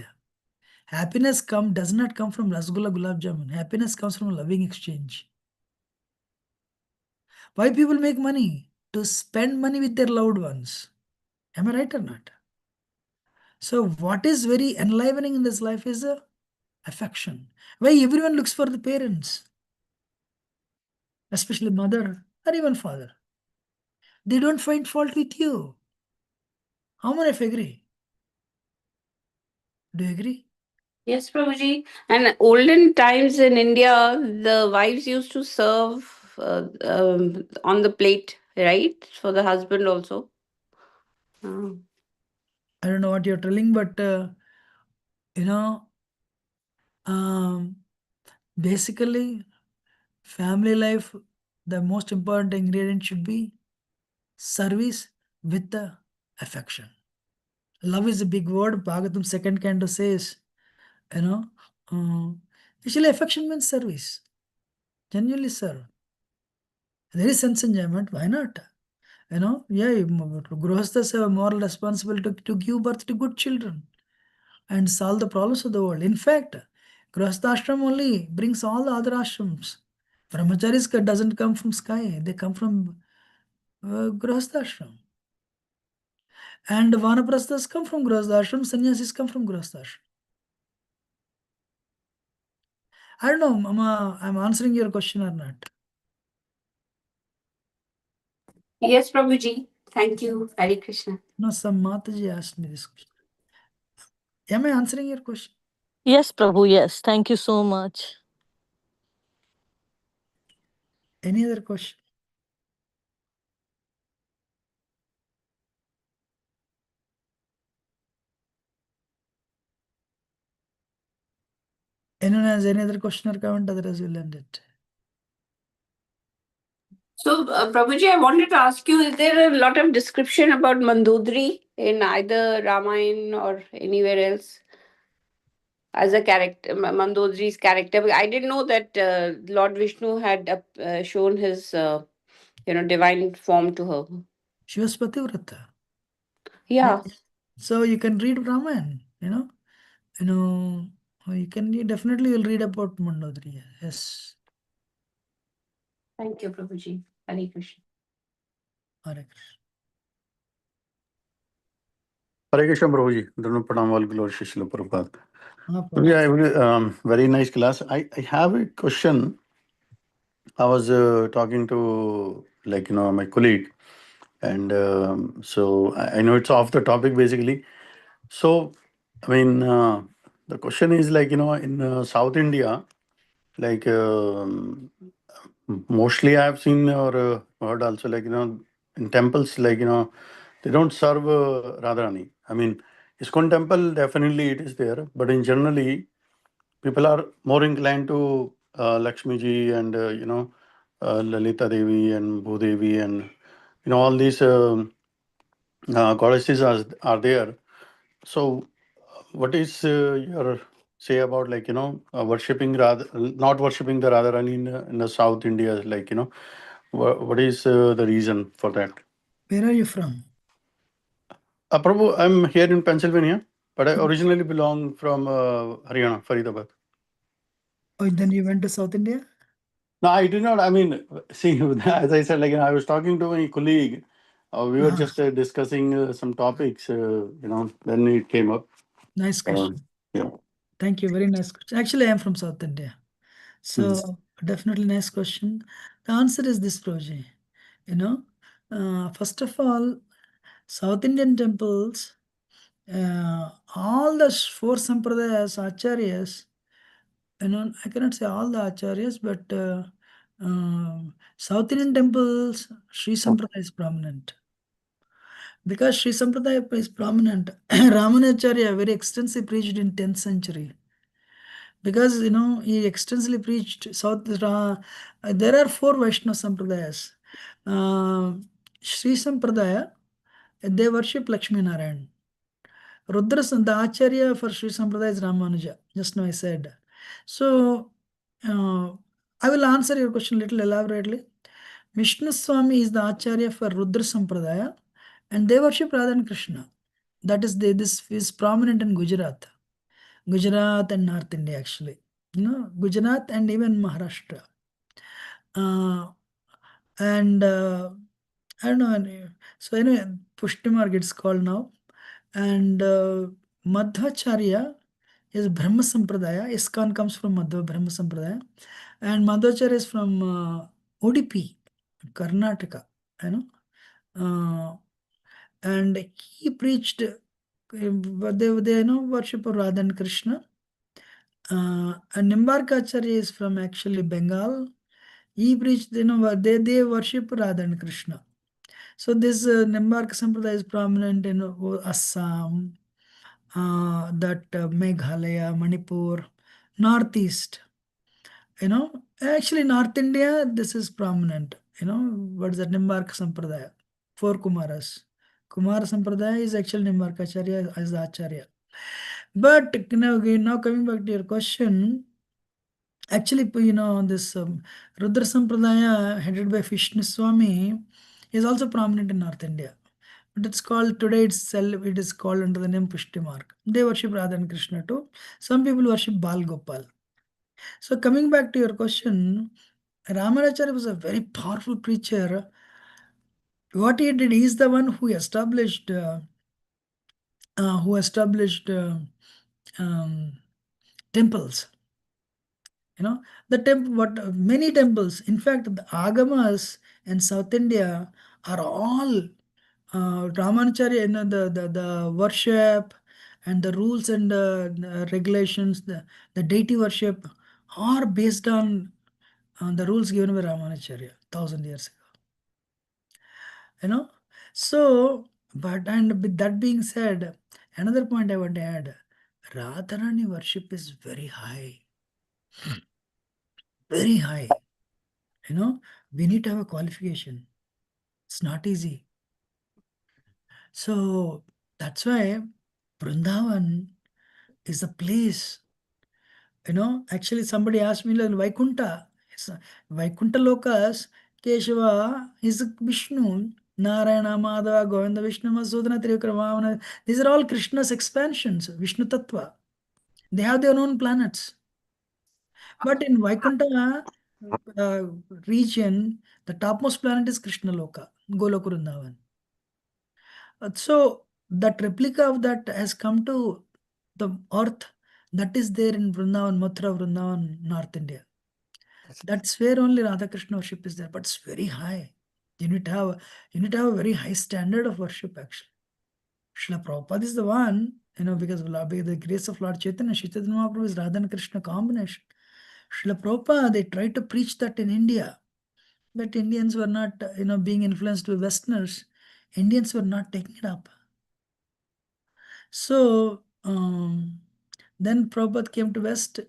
Happiness does not come from Rasgulla Gulab Jamun. Happiness comes from a loving exchange. Why people make money? To spend money with their loved ones. Am I right or not? So what is very enlivening in this life is affection. Why everyone looks for the parents, especially mother or even father. They don't find fault with you. How many of you agree? Do you agree? Yes, Prabhuji. And olden times in India, the wives used to serve on the plate, right? For the husband also. Oh. I don't know what you're telling, but you know, basically, family life, the most important ingredient should be service with the affection. Love is a big word. Bhagavatam second canto says, you know, actually affection means service. Genuinely serve. There is sense enjoyment. Why not? Grihasthas have a moral responsibility to give birth to good children and solve the problems of the world. In fact, Grihasthashram only brings all the other ashrams. Brahmacharis doesn't come from sky, they come from Grihasthashram. And Vanaprasthas come from Grihasthashram, Sannyasis come from Grihasthashram. I don't know, Mama, I'm answering your question or not. Yes, Prabhuji. Thank you. Hare Krishna. No, some Mataji asked me this question. Am I answering your question? Yes, Prabhu, yes. Thank you so much. Any other question? Anyone has any other question or comment? Otherwise, we'll end it. So, Prabhuji, I wanted to ask you, is there a lot of description about Mandodari in either Ramayana or anywhere else? As a character, Mandodari's character. I didn't know that Lord Vishnu had shown his, divine form to her. She was Pativrata. Yeah. So you can read Ramayana, you definitely will read about Mandodari. Yes. Thank you, Prabhuji. Hare Krishna. Hare Krishna. Hare Krishna, Prabhuji. Don't pranam all glory Srila Prabhupada. Mahaprabhu. Yeah, very nice class. I have a question. I was talking to my colleague, and so I know it's off the topic basically. So I mean, the question is in South India, like mostly I have seen or heard also in temples they don't serve Radharani. I mean, ISKCON temple definitely it is there, but in generally people are more inclined to Lakshmi ji and Lalita Devi and Bhudevi and all these goddesses are there. So what is your say about worshipping rather not worshipping the Radharani in the South India, what is the reason for that? Where are you from? Prabhu, I'm here in Pennsylvania, but I originally belong from Haryana, Faridabad. Oh, then you went to South India? No, I did not. I mean, see, as I said, I was talking to my colleague. We were just discussing some topics, then it came up. Nice question. Yeah. Thank you. Very nice question. Actually, I am from South India. So definitely nice question. The answer is this, Proji. First of all, South Indian temples, all the four sampradayas, acharyas, I cannot say all the acharyas, but South Indian temples, Sri Sampradaya is prominent. Because Sri Sampradaya is prominent, Ramanacharya very extensively preached in 10th century. Because he extensively preached there are four Vaishnava Sampradayas. Sri Sampradaya, they worship Lakshmi Narayan. Rudra, the Acharya for Sri Sampradaya is Ramanuja. Just now I said. So, I will answer your question a little elaborately. Vishnu Swami is the Acharya for Rudra Sampradaya, and they worship Radha and Krishna. That is, this is prominent in Gujarat. Gujarat and North India, actually. Gujarat and even Maharashtra. And I don't know. So anyway, Pushtimarg it's called now. And Madhvacharya is Brahma Sampradaya. ISKCON comes from Brahma Sampradaya. And Madhvacharya is from Udupi, Karnataka. And he preached, but they worship Radha and Krishna. And Nimbarkacharya is from actually Bengal. He preached, they worship Radha and Krishna. So this Nimbarka Sampradaya is prominent in Assam, that Meghalaya, Manipur, Northeast. Actually North India, this is prominent. What is that Nimbarka Sampradaya? 4 Kumaras. Kumara Sampradaya is actually Nimbarkacharya as the Acharya. But now coming back to your question, actually, this Rudra Sampradaya headed by Vishnu Swami is also prominent in North India. But it's called, today itself, it is called under the name Pushtimarg. They worship Radha and Krishna too. Some people worship Bal Gopal. So coming back to your question, Ramanacharya was a very powerful preacher. What he did, he is the one who established temples. Many temples. In fact, the Agamas in South India are all Ramanacharya, the worship and the rules and regulations, the deity worship are based on the rules given by Ramanacharya 1,000 years ago. So, and with that being said, another point I want to add, Radharani worship is very high. Very high. We need to have a qualification. It's not easy. So that's why Vrindavan is a place. Actually somebody asked me like Vaikuntha. Vaikuntha Lokas, Keshava is Vishnu, Narayana, Madhava, Govinda, Vishnu, Masudana, Trivikramavana. These are all Krishna's expansions, Vishnu Tattva. They have their own planets. But in Vaikuntha region, the topmost planet is Krishna Loka, Goloka Vrindavan. So that replica of that has come to the earth. That is there in Vrindavan, Mathura, Vrindavan, North India. That's where only Radha Krishna worship is there, but it's very high. You need to have a very high standard of worship actually. Srila Prabhupada is the one, because of the grace of Lord Chaitanya, Chaitanya Mahaprabhu is Radha and Krishna combination. Srila Prabhupada, they tried to preach that in India, but Indians were not, being influenced by Westerners. Indians were not taking it up. So then Prabhupada came to West,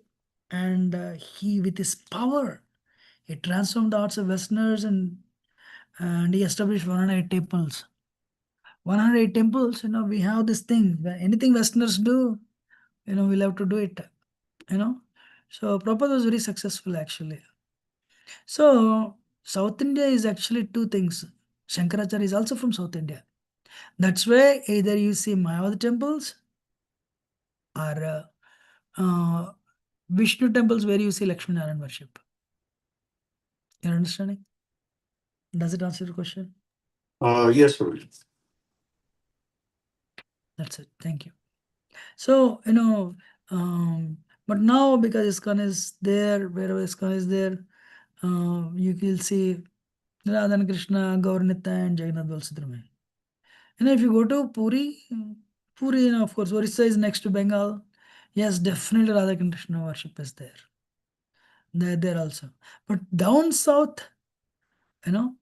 and he, with his power, he transformed the hearts of Westerners, and he established 108 temples. 108 temples, we have this thing. Anything Westerners do, we'll have to do it. So Prabhupada was very successful actually. So South India is actually two things. Shankaracharya is also from South India. That's why either you see Mayavad temples or Vishnu temples where you see Lakshmi Narayan worship. You're understanding? Does it answer your question? Yes, Prabhuji. That's it. Thank you. So, but now because ISKCON is there, wherever ISKCON is there, you will see Radha and Krishna, Gaurnita, and Jagannath Balsubrahmanyam. If you go to Puri, of course, Orissa is next to Bengal. Yes, definitely Radha and Krishna worship is there. They're there also. But down south, you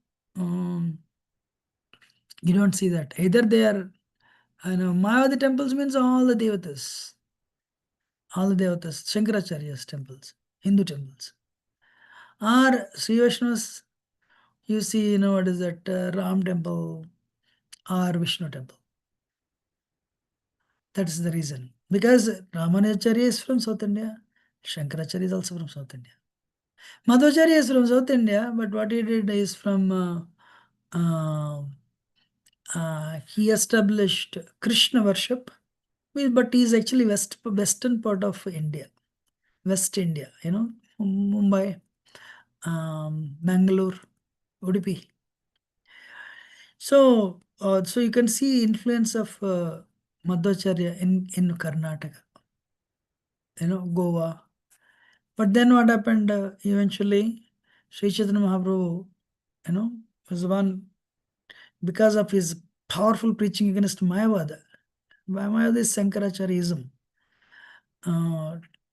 don't see that. Either they are, Mayavadi temples means all the devatas. All the devatas, Shankaracharya's temples, Hindu temples. Or Sri Vaishnavas, you see, what is that, Ram temple, or Vishnu temple. That's the reason. Because Ramanujacharya is from South India, Shankaracharya is also from South India. Madhvacharya is from South India, but what he did is from he established Krishna worship, but he is actually western part of India, West India, Mumbai, Bangalore, Udupi. So you can see influence of Madhvacharya in Karnataka, Goa. But then what happened eventually? Sri Chaitanya Mahaprabhu, was the one, because of his powerful preaching against Mayavada. Mayavada is Shankaracharyaism.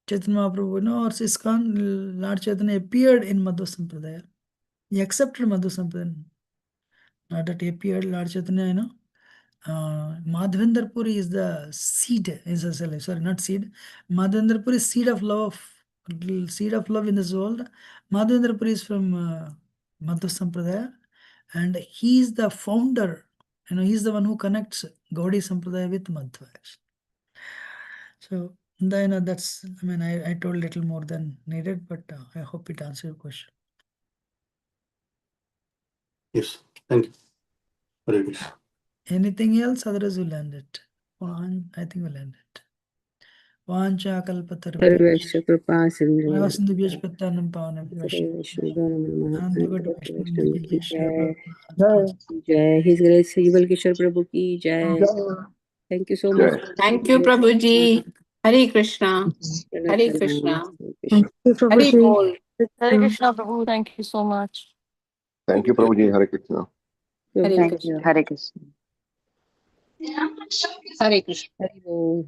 Chaitanya Mahaprabhu, or ISKCON, Lord Chaitanya appeared in Madhva Sampradaya. He accepted Madhva Sampradaya. Not that he appeared, Lord Chaitanya, Madhavendra Puri is the seed, sorry, not seed. Madhavendra Puri is seed of love in this world. Madhavendra Puri is from Madhva Sampradaya, and he is the founder. He is the one who connects Gaudiya Sampradaya with Madhva. So then that's, I told little more than needed, but I hope it answers your question. Yes, thank you. Hare Krishna. Anything else? Otherwise, we'll end it. I think we'll end it. Vancha kalpatarubhyascha Kripa Sindhu Vasindubhyascha pattanam pavanabhyascha Vishnu Anandavadu Vaishnavindubhyascha ki Jai jai. Jai. His Grace Yugal Kishore Prabhu ki jai. Thank you so much. Jai. Thank you, Prabhuji. Hare Krishna. Hare Krishna. Hare Bol. Hare Krishna, Prabhu. Thank you so much. Thank you, Prabhuji. Hare Krishna. Hare Thank Krishna. you. Hare Krishna. Hare Krishna. Hare Bol.